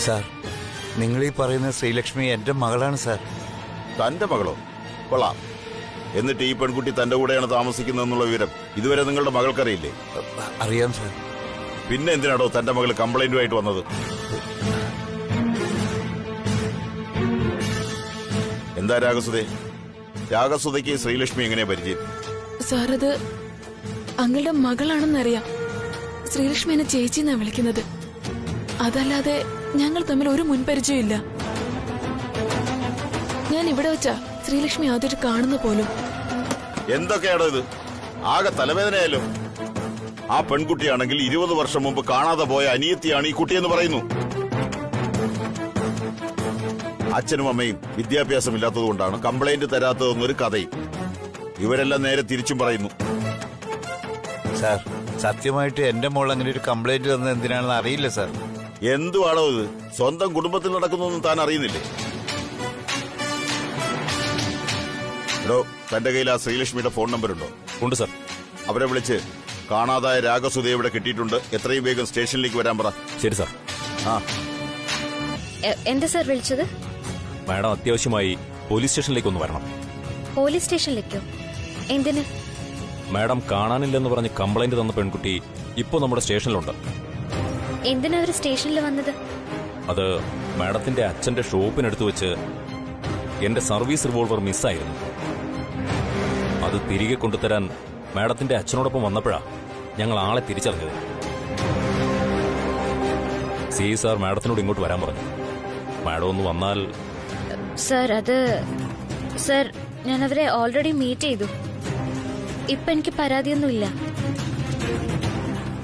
Sir, നിങ്ങൾ ഈ പറയുന്ന ശ്രീലക്ഷ്മി എന്റെ മകളാണ് സാർ. തന്റെ മകളോ? കൊള്ളാം. എന്നിട്ട് ഈ പെൺകുട്ടി തന്റെ കൂടെയാണ് താമസിക്കുന്നതെന്നുള്ള വിവരം ഇതുവരെ നിങ്ങളുടെ മകൾക്കറിയില്ലേ? അറിയാം സാർ. പിന്നെ എന്തിനാണോ തന്റെ മകൾ കംപ്ലൈന്റുമായിട്ട് വന്നത്? എന്താ രാഗസുധേ? രാഗസുധയ്ക്ക് ശ്രീലക്ഷ്മി എങ്ങനെ പരിചയം? സാർ, അത് അങ്ങളുടെ മകളാണെന്നറിയാം. ശ്രീലക്ഷ്മി എന്നെ ചേച്ചി എന്നാ വിളിക്കുന്നത്. അതല്ലാതെ ഞങ്ങൾ തമ്മിൽ ഒരു മുൻപരിചയം ഇല്ല. ഞാൻ ഇവിടെ വെച്ചാ ശ്രീലക്ഷ്മി ആദ്യമായിട്ട് കാണുന്ന പോലും. എന്തൊക്കെയാണോ ഇത്? ആകെ തലവേദനയായാലോ. ആ പെൺകുട്ടിയാണെങ്കിൽ 20 വർഷം മുമ്പ് കാണാതെ പോയ അനിയത്തിയാണ് ഈ കുട്ടിയെന്ന് പറയുന്നു. അച്ഛനും അമ്മയും വിദ്യാഭ്യാസമില്ലാത്തതുകൊണ്ടാണ് കംപ്ലൈന്റ് തരാത്തതെന്നൊരു കഥയും. ഇവരെല്ലാം നേരെ തിരിച്ചും പറയുന്നു. സാർ, സത്യമായിട്ട് എന്റെ മോൾ അങ്ങനെ ഒരു കംപ്ലൈന്റ് തന്നത് എന്തിനാണെന്ന് അറിയില്ല സാർ. എന്തുവാണോ ഇത്? സ്വന്തം കുടുംബത്തിൽ നടക്കുന്നൊന്നും താൻ അറിയുന്നില്ലേ? എടോ, തന്റെ കയ്യിൽ ആ ശ്രീലക്ഷ്മിയുടെ ഫോൺ നമ്പർ ഉണ്ടോ? ഉണ്ട് സാർ. അവരെ വിളിച്ച് കാണാതായ രാഗസുധയെ ഇവിടെ കിട്ടിയിട്ടുണ്ട്, എത്രയും വേഗം സ്റ്റേഷനിലേക്ക് വരാൻ പറ. ശരി സാർ. എന്താ സാർ വിളിച്ചത്? മാഡം അത്യാവശ്യമായി പോലീസ് സ്റ്റേഷനിലേക്ക് ഒന്ന് വരണം. പോലീസ് സ്റ്റേഷനിലേക്കോ? എന്തിന്? മാഡം കാണാനില്ലെന്ന് പറഞ്ഞ് കംപ്ലൈന്റ് തന്ന പെൺകുട്ടി ഇപ്പോ നമ്മുടെ സ്റ്റേഷനിലുണ്ട്. എന്തിനാ ഒരു സ്റ്റേഷനിൽ വന്നത്? അത് മാഡത്തിന്റെ അച്ഛന്റെ ഷോപ്പിനടുത്ത് വെച്ച് എന്റെ സർവീസ് റിവോൾവർ മിസ്സായിരുന്നു. അത് തിരികെ കൊണ്ടുതരാൻ മാഡത്തിന്റെ അച്ഛനോടൊപ്പം വന്നപ്പോഴാ ഞങ്ങൾ ആളെ തിരിച്ചറിഞ്ഞത്. സി സാർ മാഡത്തിനോട് ഇങ്ങോട്ട് വരാൻ പറഞ്ഞു. മാഡം ഒന്ന് വന്നാൽ. സാർ, ഞാൻ അവരെ ഓൾറെഡി മീറ്റ് ചെയ്തു. ഇപ്പൊ എനിക്ക് പരാതിയൊന്നുമില്ല.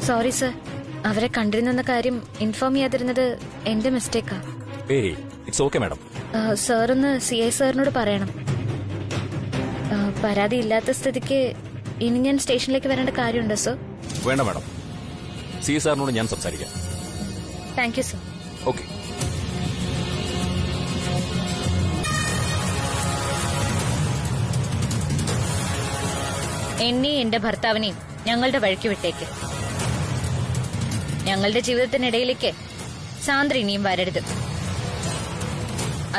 സോറി സാർ, അവരെ കണ്ടിരുന്നെന്ന കാര്യം ഇൻഫോം ചെയ്യാതിരുന്നത് എന്റെ മിസ്റ്റേക്കാ. ഏയ്, ഇറ്റ്സ് ഓക്കെ മാഡം. സാർ ഒന്ന് CI സാറിനോട് പറയണം. പരാതി ഇല്ലാത്ത സ്ഥിതിക്ക് ഇനി ഞാൻ സ്റ്റേഷനിലേക്ക് വരേണ്ട കാര്യമുണ്ടോ സർ? വേണ്ട മാഡം, സി സാറിനോട് ഞാൻ സംസാരിക്കാം. Thank you sir. ഓക്കെ. എന്നെയും എന്റെ ഭർത്താവിനെയും ഞങ്ങളുടെ വഴിക്ക് വിട്ടേക്ക്. ഞങ്ങളുടെ ജീവിതത്തിനിടയിലേക്ക് സാന്ദ്ര ഇനിയും വരരുത്.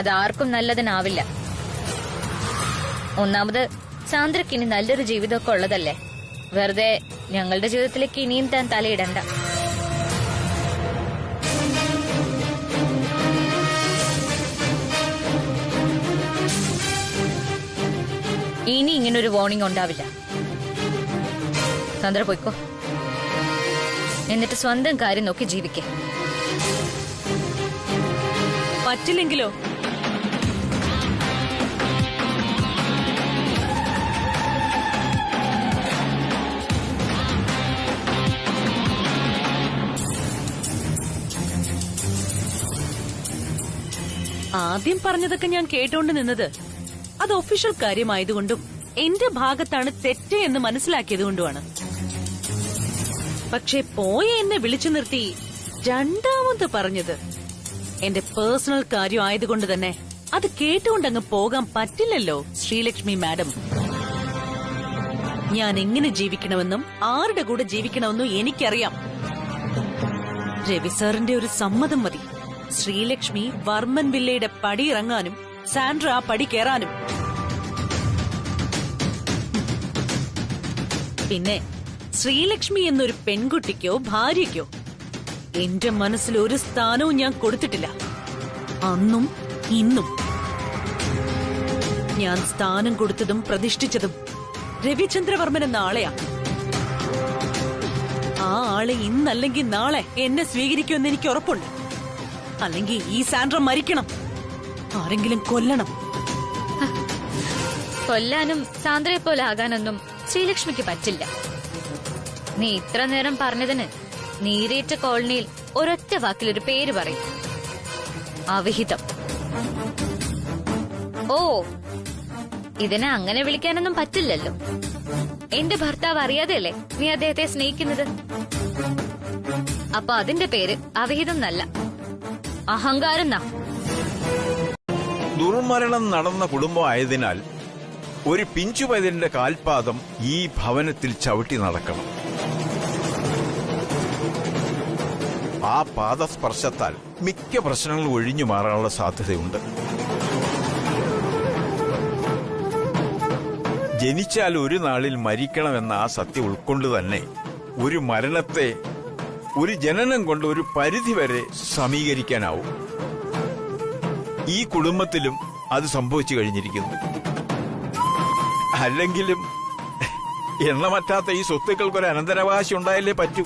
അതാർക്കും നല്ലതിനാവില്ല. ഒന്നാമത് സാന്ദ്രക്ക് ഇനി നല്ലൊരു ജീവിതമൊക്കെ ഉള്ളതല്ലേ. വെറുതെ ഞങ്ങളുടെ ജീവിതത്തിലേക്ക് ഇനിയും താൻ തലയിടണ്ട. ഇനി ഇങ്ങനൊരു വാർണിംഗ് ഉണ്ടാവില്ല. സാന്ദ്ര പോയിക്കോ. എന്നിട്ട് സ്വന്തം കാര്യം നോക്കി ജീവിക്കേ. പറ്റില്ലെങ്കിലോ? ആദ്യം പറഞ്ഞതൊക്കെ ഞാൻ കേട്ടോണ്ട് നിന്നത് അത് ഒഫീഷ്യൽ കാര്യമായതുകൊണ്ടും എന്റെ ഭാഗത്താണ് തെറ്റ് എന്ന് മനസ്സിലാക്കിയതുകൊണ്ടുമാണ്. പക്ഷെ പോയ എന്നെ വിളിച്ചു നിർത്തി രണ്ടാമത് പറഞ്ഞത് എന്റെ പേഴ്സണൽ കാര്യം ആയതുകൊണ്ട് തന്നെ അത് കേട്ടുകൊണ്ടങ്ങ് പോകാൻ പറ്റില്ലല്ലോ ശ്രീലക്ഷ്മി മാഡം. ഞാൻ എങ്ങനെ ജീവിക്കണമെന്നും ആരുടെ കൂടെ ജീവിക്കണമെന്നും എനിക്കറിയാം. രവി സാറിന്റെ ഒരു സമ്മതം മതി ശ്രീലക്ഷ്മി വർമ്മൻ വില്ലയുടെ പടി ഇറങ്ങാനും സാൻഡ്ര ആ പടി കയറാനും. പിന്നെ ശ്രീലക്ഷ്മി എന്നൊരു പെൺകുട്ടിക്കോ ഭാര്യയ്ക്കോ എന്റെ മനസ്സിൽ ഒരു സ്ഥാനവും ഞാൻ കൊടുത്തിട്ടില്ല. അന്നും ഇന്നും ഞാൻ സ്ഥാനം കൊടുത്തതും പ്രതിഷ്ഠിച്ചതും രവിചന്ദ്രവർമ്മൻ എന്ന ആളെയാ. ആ ആളെ ഇന്നല്ലെങ്കിൽ നാളെ എന്നെ സ്വീകരിക്കുമെന്ന് എനിക്ക് ഉറപ്പുണ്ട്. അല്ലെങ്കിൽ ഈ സാൻഡ്ര മരിക്കണം, ആരെങ്കിലും കൊല്ലണം. കൊല്ലാനും സാന്ദ്രയെ പോലെ ആകാനൊന്നും ശ്രീലക്ഷ്മിക്ക് പറ്റില്ല. നീ ഇത്ര നേരം പറഞ്ഞതിന് നീരേറ്റ കോളനിയിൽ ഒരൊറ്റ വാക്കിലൊരു പേര് പറയും: അവിഹിതം. ഓ, ഇതിനെ അങ്ങനെ വിളിക്കാനൊന്നും പറ്റില്ലല്ലോ. എന്റെ ഭർത്താവ് അറിയാതെയല്ലേ നീ അദ്ദേഹത്തെ സ്നേഹിക്കുന്നത്? അപ്പൊ അതിന്റെ പേര് അവിഹിതം എന്നല്ല, അഹങ്കാരം എന്നാ. ദുർമരണം നടന്ന കുടുംബമായതിനാൽ ഒരു പിഞ്ചു പൈതലിന്റെ കാൽപാദം ഈ ഭവനത്തിൽ ചവിട്ടി നടക്കണം. ആ പാദസ്പർശത്താൽ മിക്ക പ്രശ്നങ്ങളും ഒഴിഞ്ഞു മാറാനുള്ള സാധ്യതയുണ്ട്. ജനിച്ചാൽ ഒരു നാളിൽ മരിക്കണമെന്ന ആ സത്യം ഉൾക്കൊണ്ട് തന്നെ ഒരു മരണത്തെ ഒരു ജനനം കൊണ്ട് ഒരു പരിധിവരെ സമീകരിക്കാനാവും. ഈ കുടുംബത്തിലും അത് സംഭവിച്ചു കഴിഞ്ഞിരിക്കുന്നു. അല്ലെങ്കിലും എണ്ണമറ്റാത്ത ഈ സ്വത്തുക്കൾക്കൊരു അനന്തരാവകാശം ഉണ്ടായാലേ പറ്റൂ.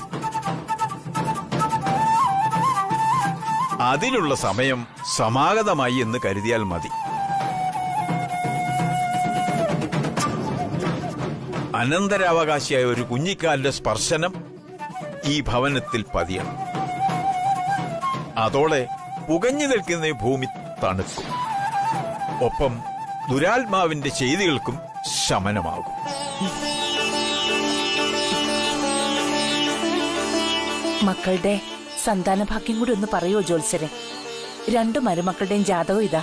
അതിനുള്ള സമയം സമാഗതമായി എന്ന് കരുതിയാൽ മതി. അനന്തരാവകാശിയായ ഒരു കുഞ്ഞിക്കാലിന്റെ സ്പർശനം ഈ ഭവനത്തിൽ പതിയണം. അതോടെ പുകഞ്ഞു നിൽക്കുന്ന ഭൂമി തണുക്കും. ഒപ്പം ദുരാത്മാവിന്റെ ചെയ്തികൾക്കും ശമനമാകും. മക്കളുടെ സന്താനഭാഗ്യം കൂടി ഒന്ന് പറയോ ജോത്സരെ? 2 മരുമക്കളുടെയും ജാതകം ഇതാ.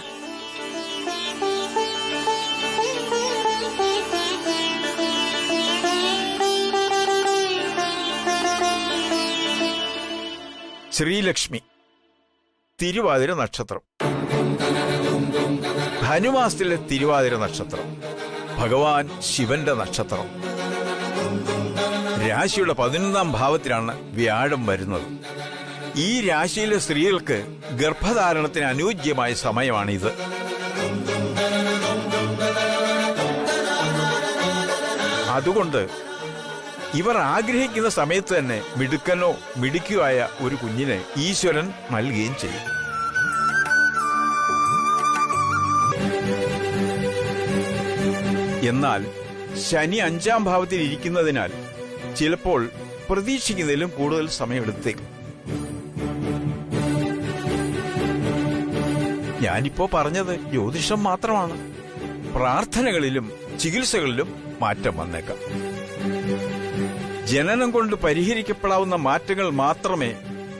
ശ്രീലക്ഷ്മി തിരുവാതിര നക്ഷത്രം, ധനുമാസത്തിലെ തിരുവാതിര നക്ഷത്രം, ഭഗവാൻ ശിവന്റെ നക്ഷത്രം. രാശിയുടെ 11ാം ഭാവത്തിലാണ് വ്യാഴം വരുന്നത്. ഈ രാശിയിലെ സ്ത്രീകൾക്ക് ഗർഭധാരണത്തിന് അനുയോജ്യമായ സമയമാണിത്. അതുകൊണ്ട് ഇവർ ആഗ്രഹിക്കുന്ന സമയത്ത് തന്നെ മിടുക്കനോ മിടുക്കിയോ ഒരു കുഞ്ഞിനെ ഈശ്വരൻ നൽകുകയും ചെയ്യും. എന്നാൽ ശനി 5ാം ഭാവത്തിൽ ഇരിക്കുന്നതിനാൽ ചിലപ്പോൾ പ്രതീക്ഷിക്കുന്നതിലും കൂടുതൽ സമയമെടുത്തേക്കും. ഞാനിപ്പോ പറഞ്ഞത് ജ്യോതിഷം മാത്രമാണ്. പ്രാർത്ഥനകളിലും ചികിത്സകളിലും മാറ്റം വന്നേക്കാം. ജനനം കൊണ്ട് പരിഹരിക്കപ്പെടാവുന്ന മാറ്റങ്ങൾ മാത്രമേ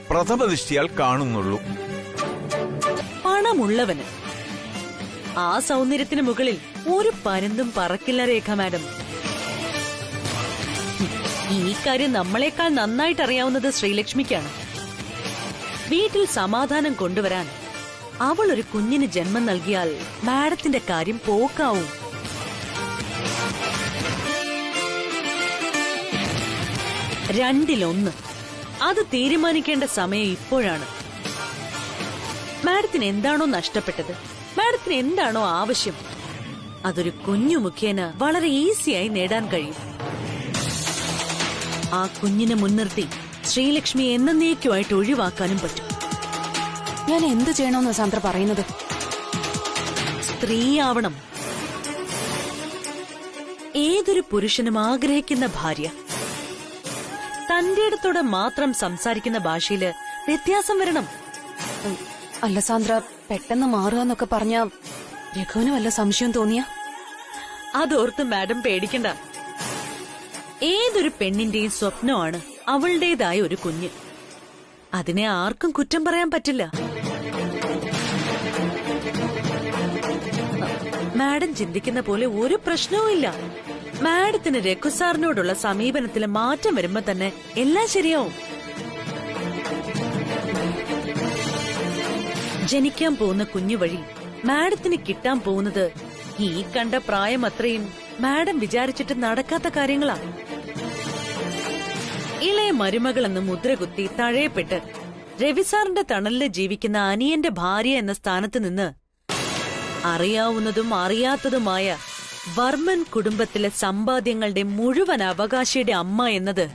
പ്രഥമദൃഷ്ടിയാൽ കാണുന്നുള്ളൂ. പണമുള്ളവന് ആ സൗന്ദര്യത്തിന് മുകളിൽ ഒരു പരുന്തും പറക്കില്ല രേഖ മാഡം. ഈ കാര്യം നമ്മളെക്കാൾ നന്നായിട്ട് അറിയാവുന്നത് ശ്രീലക്ഷ്മിക്കാണ്. വീട്ടിൽ സമാധാനം കൊണ്ടുവരാൻ അവൾ ഒരു കുഞ്ഞിന് ജന്മം നൽകിയാൽ മാഡത്തിന്റെ കാര്യം പോക്കാവും. രണ്ടിലൊന്ന് അത് തീരുമാനിക്കേണ്ട സമയം ഇപ്പോഴാണ്. മാഡത്തിന് എന്താണോ നഷ്ടപ്പെട്ടത്, മാഡത്തിന് എന്താണോ ആവശ്യം, അതൊരു കുഞ്ഞു മുഖേന വളരെ ഈസിയായി നേടാൻ കഴിയും. ആ കുഞ്ഞിനെ മുൻനിർത്തി ശ്രീലക്ഷ്മി എന്നേക്കുമായിട്ട് ഒഴിവാക്കാനും പറ്റും. ഞാൻ എന്ത് ചെയ്യണമെന്ന് സാന്ദ്ര പറയുന്നത്? സ്ത്രീയാവണം. ഏതൊരു പുരുഷനും ആഗ്രഹിക്കുന്ന ഭാര്യ. തന്റെ ഇടത്തോടെ മാത്രം സംസാരിക്കുന്ന ഭാഷയില് വ്യത്യാസം വരണം. അല്ല സാന്ദ്ര, പെട്ടെന്ന് മാറുക എന്നൊക്കെ പറഞ്ഞ രഘുവിന് വല്ല സംശയം തോന്നിയ? അതോർത്ത് മാഡം പേടിക്കണ്ട. ഏതൊരു പെണ്ണിന്റെയും സ്വപ്നമാണ് അവളുടേതായ ഒരു കുഞ്ഞ്. അതിനെ ആർക്കും കുറ്റം പറയാൻ പറ്റില്ല. മാഡം ചിന്തിക്കുന്ന പോലെ ഒരു പ്രശ്നവും ഇല്ല. മാഡത്തിന് രഘു സാറിനോടുള്ള സമീപനത്തില് മാറ്റം വരുമ്പോ തന്നെ എല്ലാം ശരിയാവും. ജനിക്കാൻ പോകുന്ന കുഞ്ഞു വഴി മാഡത്തിന് കിട്ടാൻ പോകുന്നത് ഈ കണ്ട പ്രായം അത്രയും മാഡം വിചാരിച്ചിട്ട് നടക്കാത്ത കാര്യങ്ങളാ. ഇളയ മരുമകളെന്ന് മുദ്രകുത്തി തഴയപ്പെട്ട് രവിസാറിന്റെ തണലില് ജീവിക്കുന്ന അനിയന്റെ ഭാര്യ എന്ന സ്ഥാനത്ത് നിന്ന് അറിയാവുന്നതും അറിയാത്തതുമായ വർമ്മൻ കുടുംബത്തിലെ സമ്പാദ്യങ്ങളുടെ മുഴുവൻ അവകാശിയുടെ അമ്മ എന്നത്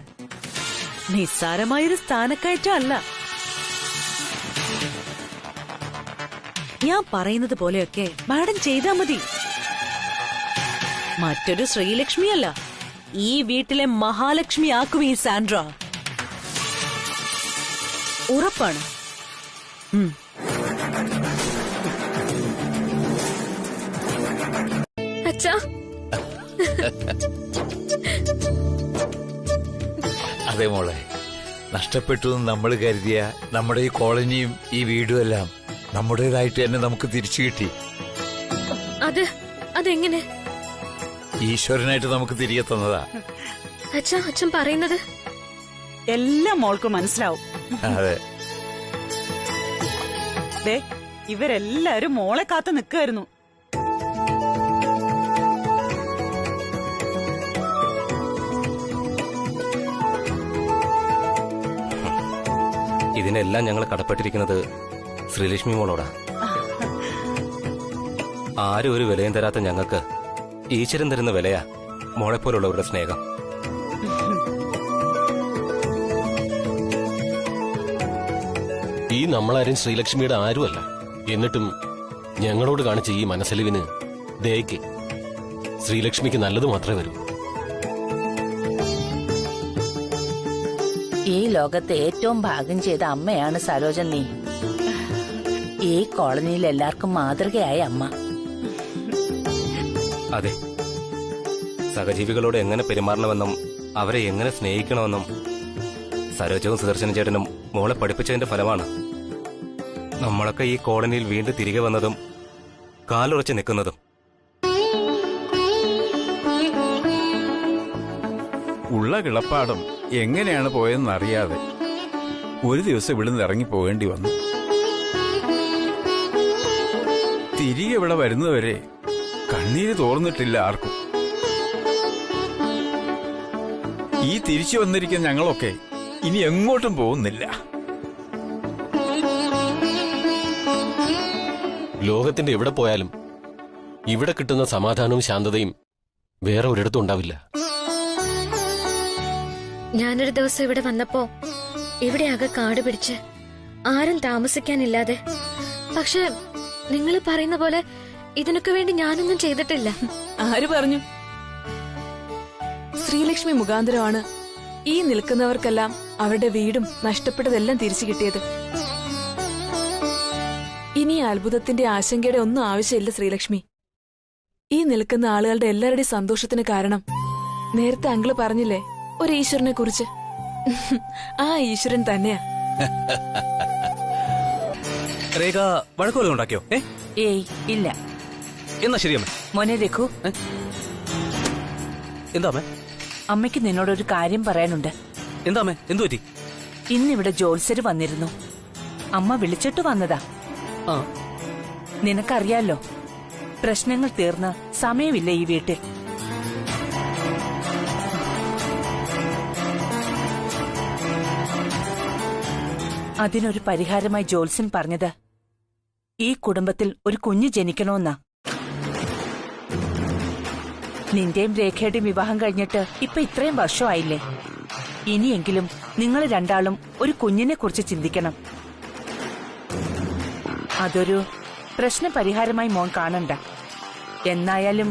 നിസ്സാരമായൊരു സ്ഥാനക്കയറ്റമല്ല. ഞാൻ പറയുന്നത് പോലെയൊക്കെ മാഡം ചെയ്താ മതി. മറ്റൊരു ശ്രീലക്ഷ്മിയല്ല, ഈ വീട്ടിലെ മഹാലക്ഷ്മി ആക്കും ഈ സാൻഡ്ര. ഉറപ്പാണ്. അച്ഛാ, അതെ മോളെ, നഷ്ടപ്പെട്ടു നമ്മൾ കരുതിയ നമ്മുടെ ഈ കോളനിയും ഈ വീടും എല്ലാം നമ്മുടേതായിട്ട് തന്നെ നമുക്ക് തിരിച്ചു കിട്ടി. അതെങ്ങനെ? ഈശ്വരനായിട്ട് നമുക്ക് തിരികെ തന്നതാ. അച്ഛൻ പറയുന്നത് എല്ലാം മോൾക്ക് മനസ്സിലാവും. അതെ, ദേ ഇവരെല്ലാരും മോളെ കാത്തു നിൽക്കായിരുന്നു. ഇതിനെല്ലാം ഞങ്ങൾ കടപ്പെട്ടിരിക്കുന്നത് ശ്രീലക്ഷ്മി മോളോടാ. ആരും ഒരു വിലയും തരാത്ത ഞങ്ങൾക്ക് ഈശ്വരൻ തരുന്ന വിലയാ മോളെപ്പോലുള്ളവരുടെ സ്നേഹം. ഈ നമ്മളാരും ശ്രീലക്ഷ്മിയുടെ ആരുമല്ല. എന്നിട്ടും ഞങ്ങളോട് കാണിച്ച ഈ മനസ്സലിവിന് ദയക്ക് ശ്രീലക്ഷ്മിക്ക് നല്ലത് മാത്രമേ വരൂ. ഈ ലോകത്തെ ഏറ്റവും ഭാഗ്യം ചെയ്ത അമ്മയാണ് സരോജൻ നീ. ഈ കോളനിയിൽ എല്ലാവർക്കും മാതൃകയായ അമ്മ. അതെ, സഹജീവികളോട് എങ്ങനെ പെരുമാറണമെന്നും അവരെ എങ്ങനെ സ്നേഹിക്കണമെന്നും സരോജവും സുദർശന ചേട്ടനും മോളെ പഠിപ്പിച്ചതിന്റെ ഫലമാണ് നമ്മളൊക്കെ ഈ കോളനിയിൽ വീണ്ടും തിരികെ വന്നതും കാലുറച്ച് നിൽക്കുന്നതും. ഉള്ള കിളപ്പാടം എങ്ങനെയാണ് പോയതെന്നറിയാതെ ഒരു ദിവസം ഇവിടുന്ന് ഇറങ്ങിപ്പോകേണ്ടി വന്നു. തിരികെ ഇവിടെ വരുന്നവരെ കണ്ണീര് തോർന്നിട്ടില്ല ആർക്കും. ഈ തിരിച്ചു വന്നിരിക്കുന്ന ഞങ്ങളൊക്കെ ഇനി എങ്ങോട്ടും പോകുന്നില്ല. ലോകത്തിന്റെ എവിടെ പോയാലും ഇവിടെ കിട്ടുന്ന സമാധാനവും ശാന്തതയും വേറെ ഒരിടത്തും ഉണ്ടാവില്ല. ഞാനൊരു ദിവസം ഇവിടെ വന്നപ്പോ ഇവിടെ ആകെ കാട് പിടിച്ച് ആരും താമസിക്കാനില്ലാതെ. പക്ഷെ നിങ്ങൾ പറയുന്ന പോലെ ഇതിനൊക്കെ വേണ്ടി ഞാനൊന്നും ചെയ്തിട്ടില്ല. ആര് പറഞ്ഞു? ശ്രീലക്ഷ്മി മുഖാന്തരമാണ് ഈ നിൽക്കുന്നവർക്കെല്ലാം അവരുടെ വീടും നഷ്ടപ്പെട്ടതെല്ലാം തിരിച്ചു കിട്ടിയത്. ഇനി അത്ഭുതത്തിന്റെ ആശങ്കയുടെ ഒന്നും ആവശ്യമില്ല ശ്രീലക്ഷ്മി. ഈ നിൽക്കുന്ന ആളുകളുടെ എല്ലാവരുടെയും സന്തോഷത്തിന് കാരണം നേരത്തെ അങ്കിള് പറഞ്ഞില്ലേ, ഒരു ഈശ്വരനെ കുറിച്ച്. ആ ഈശ്വരൻ തന്നെയാ. രേഖ വഴക്കുവല്ലോ ഉണ്ടാക്കിയോ? ഏയ് ഇല്ല. എന്നാ ശരിയമ്മ. മോനെ രഘു, എന്താ അമ്മയ്ക്ക് നിന്നോടൊരു കാര്യം പറയാനുണ്ട്. എന്താ എന്തു പറ്റി? ഇന്നിവിടെ ജോത്സ്യര് വന്നിരുന്നു. അമ്മ വിളിച്ചിട്ട് വന്നതാ. നിനക്കറിയാലോ, പ്രശ്നങ്ങൾ തീർന്ന് സമയമില്ല ഈ വീട്ടിൽ. അതിനൊരു പരിഹാരമായി ജോത്സ്യൻ പറഞ്ഞത് ഈ കുടുംബത്തിൽ ഒരു കുഞ്ഞ് ജനിക്കണമെന്നാ. നിന്റെയും രേഖയുടെയും വിവാഹം കഴിഞ്ഞിട്ട് ഇപ്പൊ ഇത്രയും വർഷമായില്ലേ? ഇനിയെങ്കിലും നിങ്ങൾ രണ്ടാളും ഒരു കുഞ്ഞിനെ കുറിച്ച് ചിന്തിക്കണം. അതൊരു പ്രശ്ന പരിഹാരമായി മോൻ കാണണ്ട. എന്നായാലും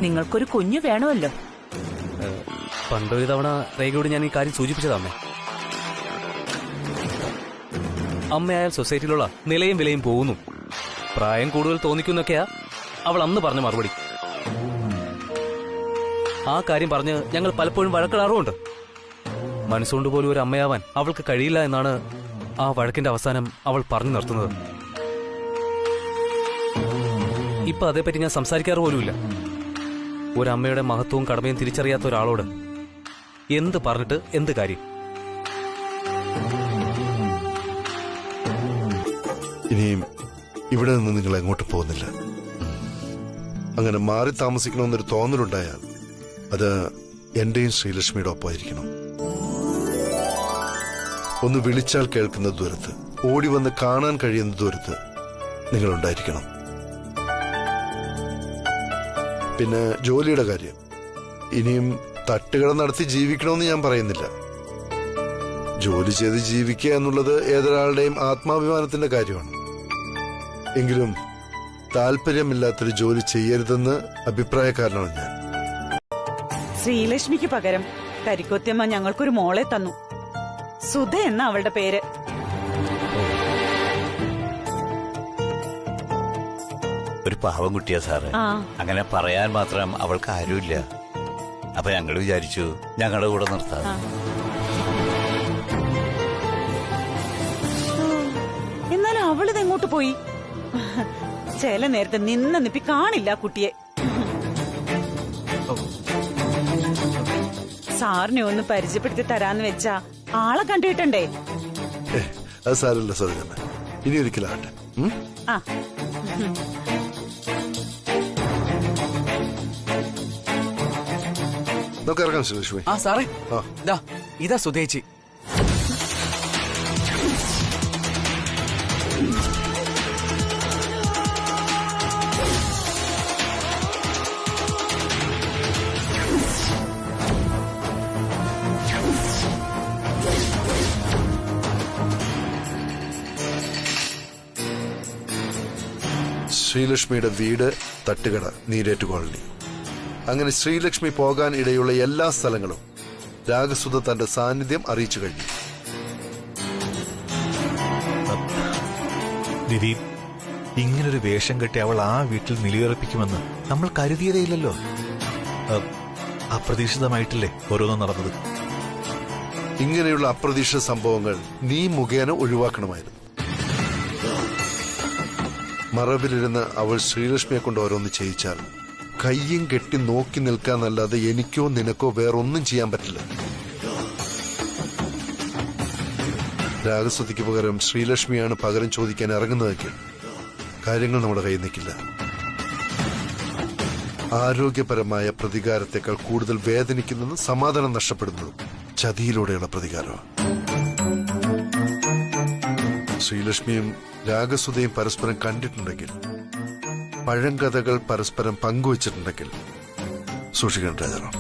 നിങ്ങൾക്കൊരു കുഞ്ഞു വേണമല്ലോ. പണ്ടൊരു തവണ രേഖയോട് ഞാൻ ഈ കാര്യം സൂചിപ്പിച്ചതാമേ. അമ്മയായാൽ സൊസൈറ്റിയിലുള്ള നിലയും വിലയും പോകുന്നു, പ്രായം കൂടുതൽ തോന്നിക്കുന്നൊക്കെയാ അവൾ അന്ന് പറഞ്ഞ മറുപടി. ആ കാര്യം പറഞ്ഞ് ഞങ്ങൾ പലപ്പോഴും വഴക്കിടാറുമുണ്ട്. മനസ്സുകൊണ്ട് പോലും ഒരു അമ്മയാവാൻ അവൾക്ക് കഴിയില്ല എന്നാണ് ആ വഴക്കിന്റെ അവസാനം അവൾ പറഞ്ഞു നിർത്തുന്നത്. ഇപ്പൊ അതേപ്പറ്റി ഞാൻ സംസാരിക്കാറ് പോലുമില്ല. ഒരമ്മയുടെ മഹത്വവും കടമയും തിരിച്ചറിയാത്ത ഒരാളോട് എന്ത് പറഞ്ഞിട്ട് എന്ത് കാര്യം? ഇനിയും ഇവിടെ നിന്ന് നിങ്ങൾ എങ്ങോട്ട് പോകുന്നില്ല. അങ്ങനെ മാറി താമസിക്കണമെന്നൊരു തോന്നലുണ്ടായാൽ അത് എന്റെയും ശ്രീലക്ഷ്മിയുടെ ഒപ്പമായിരിക്കണം. ഒന്ന് വിളിച്ചാൽ കേൾക്കുന്ന ദൂരത്ത്, ഓടി വന്ന് കാണാൻ കഴിയുന്ന ദൂരത്ത് നിങ്ങളുണ്ടായിരിക്കണം. പിന്നെ ജോലിയുടെ കാര്യം, ഇനിയും തട്ടുകട നടത്തി ജീവിക്കണമെന്ന് ഞാൻ പറയുന്നില്ല. ജോലി ചെയ്ത് ജീവിക്കുക എന്നുള്ളത് ഏതൊരാളുടെയും ആത്മാഭിമാനത്തിന്റെ കാര്യമാണ്. എങ്കിലും താല്പര്യമില്ലാത്തൊരു ജോലി ചെയ്യരുതെന്ന് അഭിപ്രായക്കാരനാണ് ഞാൻ. ശ്രീലക്ഷ്മിക്ക് പകരം കരിക്കൊത്തിയമ്മ ഞങ്ങൾക്കൊരു മോളെ തന്നു. സുധ എന്ന അവളുടെ പേര്. ഒരു പാവം കുട്ടിയാ സാറ്. അങ്ങനെ പറയാൻ മാത്രം അവൾക്ക് ആരുമില്ല. അപ്പൊ ഞങ്ങൾ വിചാരിച്ചു ഞങ്ങളുടെ കൂടെ നിർത്താം. എന്നാലും അവളിതെങ്ങോട്ട് പോയി? ചില നേരത്തെ നിന്ന നിപ്പി കാണില്ല കുട്ടിയെ. സാറിനെ ഒന്ന് പരിചയപ്പെടുത്തി തരാന്ന് വെച്ചാ ആളെ കണ്ടുകിട്ടണ്ടേ? അത് സാരമില്ല സരോജന, ഇനി ഒരിക്കലാകട്ടെ. ആ നമുക്ക് ഇറങ്ങാം ശ്രീലക്ഷ്മി. ആ സാറേ, ആ. ഇതാ സുധേച്ചി. ശ്രീലക്ഷ്മിയുടെ വീട് തട്ടുകട, നീരേറ്റ് കോളനി. അങ്ങനെ ശ്രീലക്ഷ്മി പോകാൻ ഇടയുള്ള എല്ലാ സ്ഥലങ്ങളും രാഗസുധ തന്റെ സാന്നിധ്യം അറിയിച്ചു കഴിഞ്ഞു. ദിവി, ഇങ്ങനൊരു വേഷം കെട്ടി അവൾ ആ വീട്ടിൽ നിലയുറപ്പിക്കുമെന്ന് നമ്മൾ കരുതിയതേയില്ലല്ലോ. അപ്രതീക്ഷിതമായിട്ടല്ലേ ഓരോന്നും നടന്നത്. ഇങ്ങനെയുള്ള അപ്രതീക്ഷിത സംഭവങ്ങൾ നീ മുഖേന ഒഴിവാക്കണമായിരുന്നു. മറവിലിരുന്ന് അവൾ ശ്രീലക്ഷ്മിയെ കൊണ്ട് ഓരോന്ന് ചെയ്യിച്ചാൽ കയ്യും കെട്ടി നോക്കി നിൽക്കാന്നല്ലാതെ എനിക്കോ നിനക്കോ വേറൊന്നും ചെയ്യാൻ പറ്റില്ല. രാഗസ്വതിക്ക് പകരം ശ്രീലക്ഷ്മിയാണ് പകരം ചോദിക്കാൻ ഇറങ്ങുന്നതെങ്കിൽ കാര്യങ്ങൾ നമ്മുടെ കയ്യിൽ നിൽക്കില്ല. ആരോഗ്യപരമായ പ്രതികാരത്തെക്കാൾ കൂടുതൽ വേദനിക്കുന്നതും സമാധാനം നഷ്ടപ്പെടുന്നതും ചതിയിലൂടെയുള്ള പ്രതികാരമാണ്. ശ്രീലക്ഷ്മിയും രാഗസുധയും പരസ്പരം കണ്ടിട്ടുണ്ടെങ്കിൽ, പഴങ്കഥകൾ പരസ്പരം പങ്കുവച്ചിട്ടുണ്ടെങ്കിൽ സൂക്ഷിക്കണം രാജാറാം.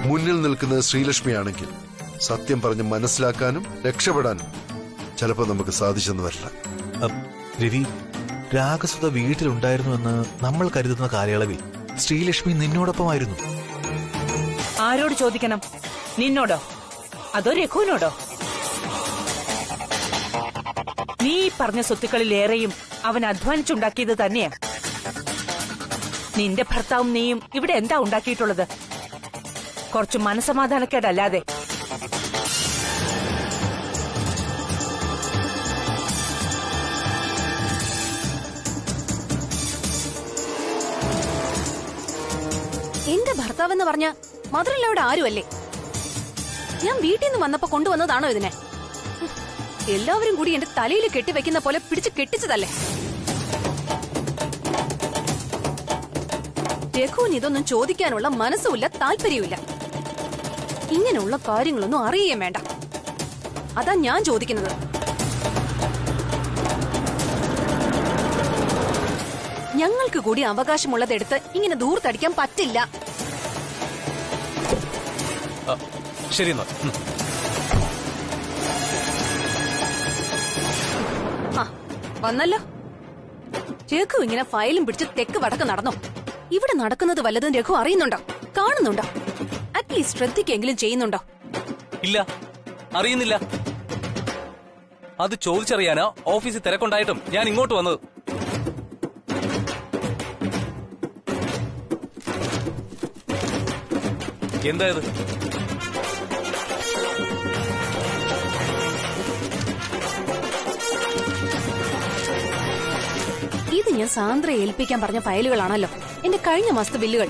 മുന്നിൽ നിൽക്കുന്നത് ശ്രീലക്ഷ്മിയാണെങ്കിൽ സത്യം പറഞ്ഞ് മനസ്സിലാക്കാനും രക്ഷപ്പെടാനും ചിലപ്പോൾ നമുക്ക് സാധിച്ചെന്ന് വരില്ല. രവി, രാഗസുധ വീട്ടിലുണ്ടായിരുന്നുവെന്ന് നമ്മൾ കരുതുന്ന കാലയളവിൽ ശ്രീലക്ഷ്മി നിന്നോടൊപ്പമായിരുന്നു. ആരോട് ചോദിക്കണം? നിന്നോടോ അതോ രഘുവിനോടോ? നീ പറഞ്ഞ സ്വത്തുക്കളിലേറെയും അവൻ അധ്വാനിച്ചുണ്ടാക്കിയത് തന്നെയാ. നിന്റെ ഭർത്താവും നീയും ഇവിടെ എന്താ ഉണ്ടാക്കിയിട്ടുള്ളത്? കുറച്ച് മനസമാധാനക്കേടല്ലാതെ. എന്റെ ഭർത്താവെന്ന് പറഞ്ഞ മധുരല്ലയുടെ ആരുമല്ലേ? ഞാൻ വീട്ടിൽ നിന്ന് വന്നപ്പോ കൊണ്ടുവന്നതാണോ ഇതിനെ? എല്ലാവരും കൂടി എന്റെ തലയിൽ കെട്ടിവെക്കുന്ന പോലെ പിടിച്ച് കെട്ടിച്ചതല്ലേ? രഘുവിന് ഇതൊന്നും ചോദിക്കാനുള്ള മനസ്സുമില്ല, താല്പര്യമില്ല. ഇങ്ങനെയുള്ള കാര്യങ്ങളൊന്നും അറിയുകയും വേണ്ട. അതാ ഞാൻ ചോദിക്കുന്നത്. ഞങ്ങൾക്ക് കൂടി അവകാശമുള്ളതെടുത്ത് ഇങ്ങനെ ദൂർത്തടിക്കാൻ പറ്റില്ല. ശരി, വന്നല്ലോ. രഘു ഇങ്ങനെ ഫയലും പിടിച്ച് തെക്ക് വടക്ക് നടന്നോ? ഇവിടെ നടക്കുന്നത് വല്ലതും രഘു അറിയുന്നുണ്ടോ, കാണുന്നുണ്ടോ? അറ്റ്ലീസ്റ്റ് ശ്രദ്ധിക്കെങ്കിലും ചെയ്യുന്നുണ്ടോ? ഇല്ല, അറിയുന്നില്ല. അത് ചോദിച്ചറിയാനാ ഓഫീസിൽ തിരക്കുണ്ടായിട്ടും ഞാൻ ഇങ്ങോട്ട് വന്നത്. എന്തായത്? ഇത് ഞാൻ സാന്ദ്രയെ ഏൽപ്പിക്കാൻ പറഞ്ഞ ഫയലുകളാണല്ലോ, എന്റെ കഴിഞ്ഞ മാസത്തെ ബില്ലുകൾ.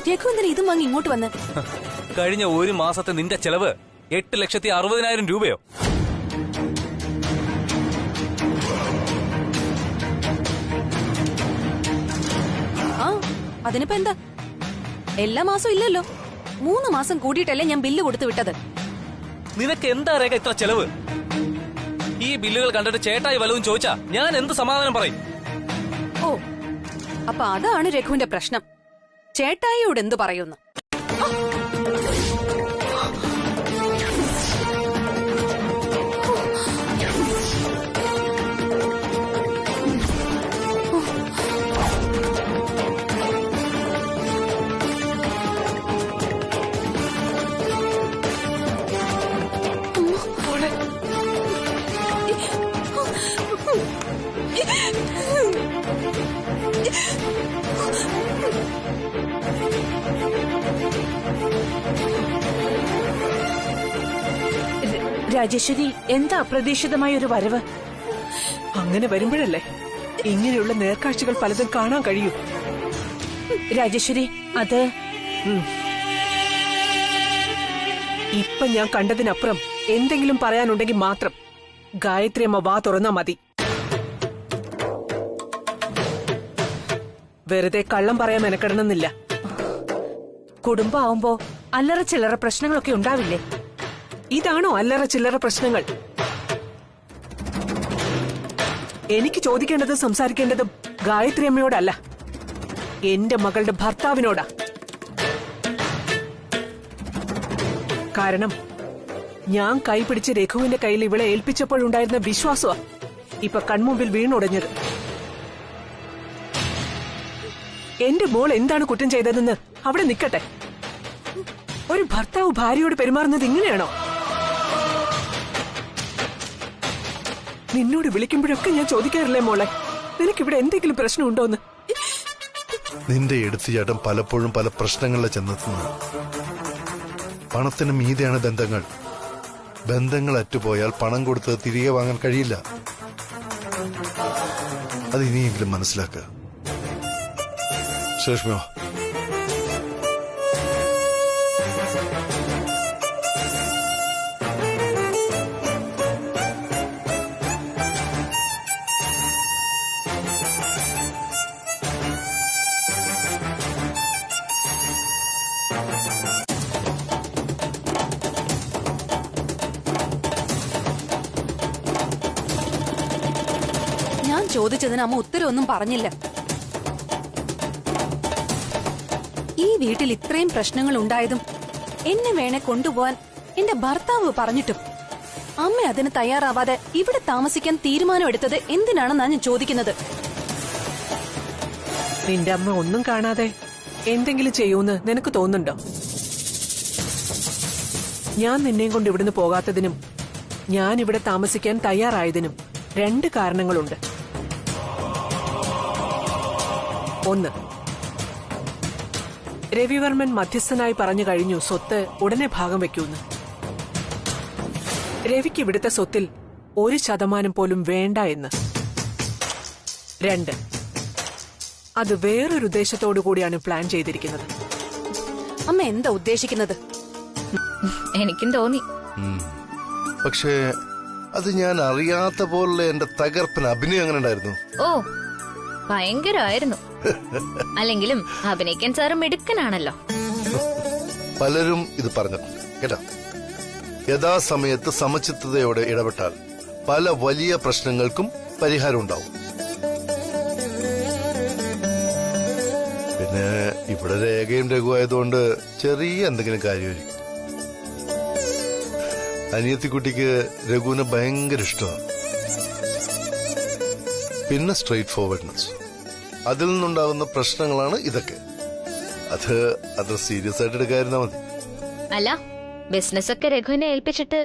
രഘുവന്ദൻ ഇതും വാങ്ങി ഇങ്ങോട്ട് വന്ന്. കഴിഞ്ഞ ഒരു മാസത്തെ നിന്റെ ചെലവ് 8,60,000 രൂപയോ? ആ, അതിനിപ്പോ എന്താ? എല്ലാ മാസവും ഇല്ലല്ലോ, 3 മാസം കൂടിയിട്ടല്ലേ ഞാൻ ബില്ല് കൊടുത്തു വിട്ടത്. നിനക്ക് എന്താ രേഖ ഇത്ര ചെലവ്? ഈ ബില്ലുകൾ കണ്ടിട്ട് ചേട്ടായി വല്ലതും ചോദിച്ചാ ഞാൻ എന്ത് സമാധാനം പറയും? ഓ, അപ്പൊ അതാണ് രഘുവിന്റെ പ്രശ്നം. ചേട്ടായിയോട് എന്തു പറയുന്നു? രാജേശ്വരി, എന്താ അപ്രതീക്ഷിതമായ ഒരു വരവ്? അങ്ങനെ വരുമ്പോഴല്ലേ ഇങ്ങനെയുള്ള നേർക്കാഴ്ചകൾ പലതും കാണാൻ കഴിയൂ. രാജേശ്വരി, അത് ഇപ്പൊ ഞാൻ കണ്ടതിനപ്പുറം എന്തെങ്കിലും പറയാനുണ്ടെങ്കിൽ മാത്രം ഗായത്രി അമ്മ വാ തുറന്നാ മതി. വെറുതെ കള്ളം പറയാൻ മെനക്കെടണമെന്നില്ല. കുടുംബമാവുമ്പോ അല്ലറ ചില്ലറ പ്രശ്നങ്ങളൊക്കെ ഉണ്ടാവില്ലേ? ഇതാണോ അല്ലറ ചില്ലറ പ്രശ്നങ്ങൾ? എനിക്ക് ചോദിക്കേണ്ടതും സംസാരിക്കേണ്ടതും ഗായത്രി അമ്മയോടല്ല, എന്റെ മകളുടെ ഭർത്താവിനോടാ. കാരണം ഞാൻ കൈപിടിച്ച് രഘുവിന്റെ കയ്യിൽ ഇവളെ ഏൽപ്പിച്ചപ്പോഴുണ്ടായിരുന്ന വിശ്വാസമാ ഇപ്പൊ കൺമുമ്പിൽ വീണുടഞ്ഞത്. എന്റെ മോൾ എന്താണ് കുറ്റം ചെയ്തതെന്ന് അവിടെ നിൽക്കട്ടെ. ഒരു ഭർത്താവ് ഭാര്യയോട് പെരുമാറുന്നത് ഇങ്ങനെയാണോ? നിന്നോട് വിളിക്കുമ്പോഴൊക്കെ ഞാൻ ചോദിക്കാറില്ലേ മോളെ, നിനക്കിവിടെ എന്തെങ്കിലും പ്രശ്നമുണ്ടോന്ന്? നിന്റെ എടുത്തുചാട്ടം പലപ്പോഴും പല പ്രശ്നങ്ങളിലെ ചെന്നെത്തുന്നു. പണത്തിന് മീതെയാണ് ബന്ധങ്ങൾ. ബന്ധങ്ങൾ അറ്റുപോയാൽ പണം കൊടുത്ത് തിരികെ വാങ്ങാൻ കഴിയില്ല. അത് ഇനിയെങ്കിലും മനസ്സിലാക്കുക. ശ്രീലക്ഷ്മിയോ, ഞാൻ ചോദിച്ചതിന് അമ്മ ഉത്തരവൊന്നും പറഞ്ഞില്ല. ഈ വീട്ടിൽ ഇത്രയും പ്രശ്നങ്ങൾ ഉണ്ടായതും എന്നെ വേണേ കൊണ്ടുപോവാൻ എന്റെ ഭർത്താവ് പറഞ്ഞിട്ടും അമ്മ അതിന് തയ്യാറാവാതെ ഇവിടെ താമസിക്കാൻ തീരുമാനമെടുത്തത് എന്തിനാണെന്നാണ് ഞാൻ ചോദിക്കുന്നത്. നിന്റെ അമ്മ ഒന്നും കാണാതെ എന്തെങ്കിലും ചെയ്യൂന്ന് നിനക്ക് തോന്നുന്നുണ്ടോ? ഞാൻ നിന്നെയും കൊണ്ട് ഇവിടുന്ന് പോകാത്തതിനും ഞാൻ ഇവിടെ താമസിക്കാൻ തയ്യാറായതിനും 2 കാരണങ്ങളുണ്ട്. ഒന്ന്, രവിവർമ്മൻ മധ്യസ്ഥനായി പറഞ്ഞു കഴിഞ്ഞു സ്വത്ത് ഉടനെ ഭാഗം വയ്ക്കൂന്ന്. രവിക്ക് ഇവിടുത്തെ സ്വത്തിൽ 1% പോലും വേണ്ട എന്ന്. 2, അത് വേറൊരു ഉദ്ദേശത്തോടു കൂടിയാണ് പ്ലാൻ ചെയ്തിരിക്കുന്നത്. അമ്മ എന്താ ഉദ്ദേശിക്കുന്നത്? എനിക്കും തോന്നി. പക്ഷേ അത് ഞാൻ അറിയാത്ത പോലെ എന്റെ തകർപ്പൻ അഭിനയം അങ്ങനെ ഉണ്ടായിരുന്നു. ഓ, ഭയങ്കരമായിരുന്നു. അല്ലെങ്കിലും അഭിനയിക്കാൻ സാറ് മിടുക്കനാണല്ലോ. പലരും ഇത് പറഞ്ഞിട്ടുണ്ട് കേട്ടോ. യഥാസമയത്ത് സമചിത്തതയോടെ ഇടപെട്ടാൽ പല വലിയ പ്രശ്നങ്ങൾക്കും പരിഹാരം ഉണ്ടാവും. പിന്നെ ഇവിടെ രേഖയും രഘുവായതുകൊണ്ട് ചെറിയ എന്തെങ്കിലും കാര്യമായിരിക്കും. അനിയത്തിക്കുട്ടിക്ക് രഘുവിനെ ഭയങ്കര ഇഷ്ടമാണ്. പിന്നെ സ്ട്രെയിറ്റ് ഫോർവേഡ്നെസ്, അതിൽ നിന്നുണ്ടാകുന്ന പ്രശ്നങ്ങളാണ് ഇതൊക്കെ. അത് സീരിയസ് ആയിട്ട് എടുക്കാതിരുന്നാ മതി. അല്ല, ബിസിനസ് ഒക്കെ രഘുവിനെ ഏൽപ്പിച്ചിട്ട്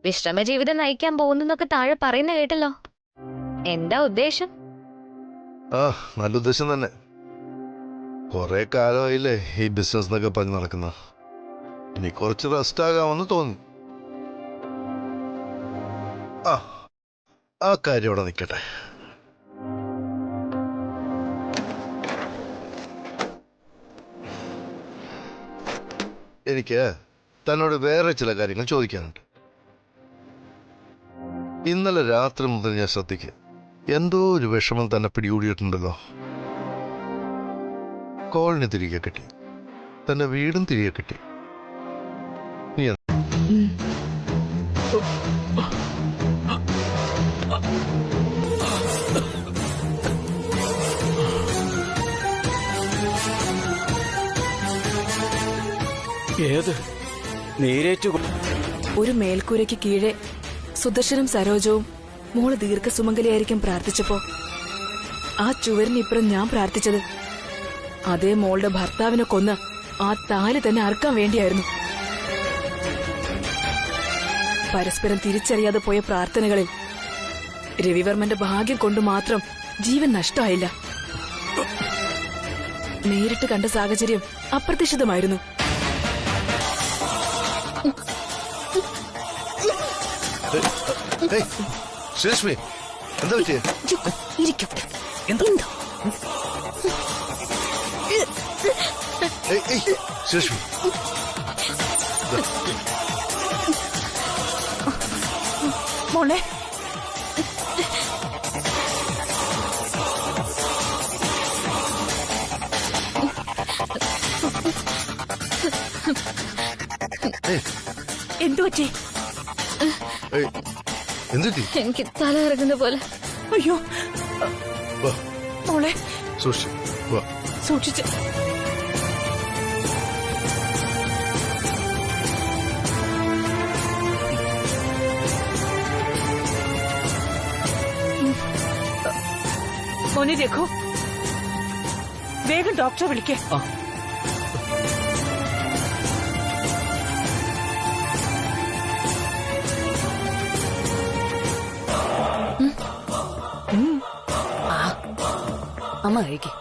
വിശ്രമ ജീവിതം നയിക്കാൻ പോകുന്നൊക്കെ താഴെ പറയുന്ന കേട്ടല്ലോ. എന്താ ഉദ്ദേശം? നല്ല ഉദ്ദേശം തന്നെ. കുറെ കാലമായില്ലേ ഈ ബിസിനസ് എന്നൊക്കെ പറഞ്ഞു നടക്കുന്ന. ഇനി കുറച്ച് റെസ്റ്റ് ആകാമെന്ന് തോന്നി. ആ കാര്യം അവിടെ നിൽക്കട്ടെ. എനിക്ക് തന്നോട് വേറെ ചില കാര്യങ്ങൾ ചോദിക്കാനുണ്ട്. ഇന്നലെ രാത്രി മുതൽ ഞാൻ ശ്രദ്ധിക്കുക, എന്തോ ഒരു വിഷമം തന്നെ പിടികൂടിയിട്ടുണ്ടല്ലോ. കോളനി തിരികെ കിട്ടി, തന്റെ വീടും തിരികെ കിട്ടി. നീ ഏത് നേരേറ്റു ഒരു മേൽക്കൂരയ്ക്ക് കീഴെ സുദർശനും സരോജവും മോള് ദീർഘസുമംഗലിയായിരിക്കും പ്രാർത്ഥിച്ചപ്പോ ആ ചുവരിനിപ്പുറം ഞാൻ പ്രാർത്ഥിച്ചത് അതേ മോളുടെ ഭർത്താവിനെ കൊന്ന് ആ താലി തന്നെ അറുക്കാൻ വേണ്ടിയായിരുന്നു. പരസ്പരം തിരിച്ചറിയാതെ പോയ പ്രാർത്ഥനകളിൽ രവിവർമ്മന്റെ ഭാഗ്യം കൊണ്ട് മാത്രം ജീവൻ നഷ്ടമായില്ല. നേരിട്ട് കണ്ട സാഹചര്യം അപ്രതീക്ഷിതമായിരുന്നു. ശ്രീലക്ഷ്മി, എന്താ പറ്റിയ? ശ്രീലക്ഷ്മി, മോളെ എന്തു പറ്റി? എന്തുറ്റി? എനിക്ക് തല ഇറങ്ങുന്ന പോലെ. അയ്യോ മോളെ സൂക്ഷിച്ച്. മോനെ രഘു, വേഗം ഡോക്ടറെ വിളിക്കേ. അമ്മ കഴിക്കേ.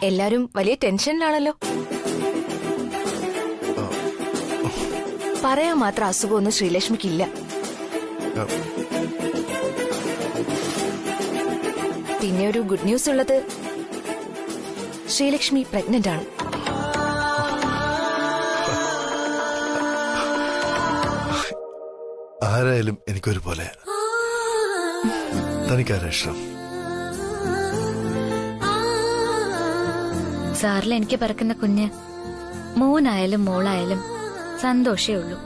എല്ലാരും വലിയ ടെൻഷനിലാണല്ലോ. പറയാൻ മാത്രം അസുഖമൊന്നും ശ്രീലക്ഷ്മിക്കില്ല. പിന്നെ ഒരു ഗുഡ് ന്യൂസ് ഉള്ളത്, ശ്രീലക്ഷ്മി പ്രഗ്നന്റ് ആണ്. ആരായാലും എനിക്കൊരുപോലെ. തനിക്കാരാ ഇഷ്ടം? സാറിൽ എനിക്ക് പറക്കുന്ന കുഞ്ഞ് മോനായാലും മോളായാലും സന്തോഷേ ഉള്ളൂ.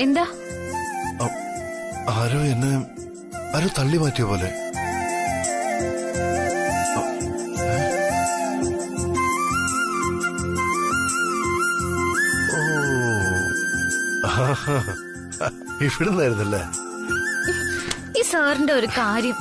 എന്താ? ആരോ എന്നെ തള്ളി മാറ്റിയ പോലെ. ഇവിടുന്നായിരുന്നല്ലേ ഈ സാറിന്റെ ഒരു കാര്യം.